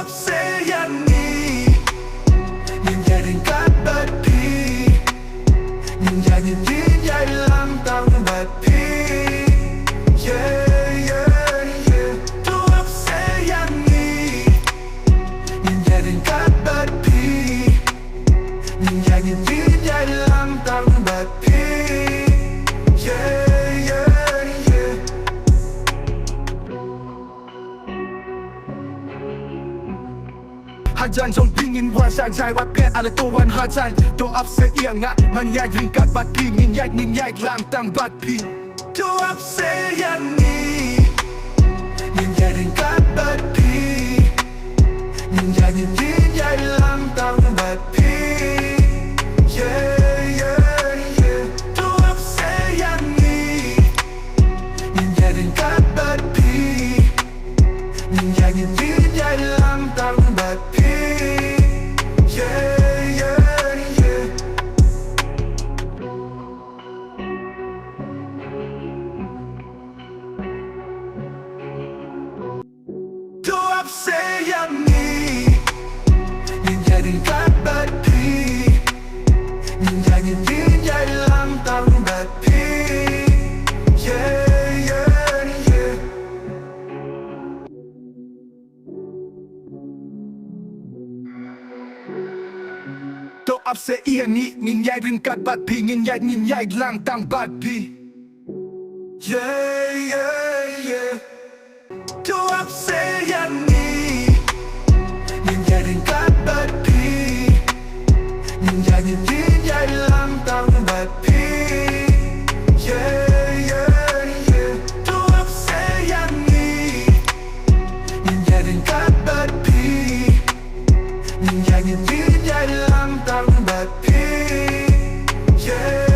up sayอย่างนี้ยิ่งใหญ่ถึงกันแบบพี่ยิ่งใหญ่ยิ่งยิ่งใหญ่ล้ำตามแบบพี่ yeah yeah yeah do up sayอย่างนี้ยิ่งใหญ่ถึงกันแบบพี่ยิ่งใหญ่ยิ่งยิ่งใหญ่ล้ำตามแบบพี่ yeah yeah yeah Hajan trong pingin quan sang dài bắt pet ala to one hajan to upset iya nga mangyay ringkat bat pingin yay lang tang bat pi to upset yang ni mangyay ringkat bat pi mangyay lang tang bat pi yeah yeah yeah to upset yang ni mangyay ringkat bat pi mangyay lang tang bat pi yeah, yeah, yeah. Do up say yang niยิ่งใหญ่ถึงกันแบบพี่ยิ่งใหญ่ยิ่งยิ่งใหญ่ล้ำตามแบบพี่ yeah, yeah, yeah. To up say iya niยิ่งใหญ่ถึงกันแบบพี่ยิ่งใหญ่ล้ำตามแบบพี่ yeah, yeah, yeah. To up say yang niยิ่งใหญ่ถึงกันแบบพี่ยิ่งใหญ่ล้ำตามแบบพี่ yeah, yeah, yeah. To up say yang niยิ่งใหญ่ถึงกันแบบพี่ยิ่งใหญ่ล้ำตามแบบพี่ yeah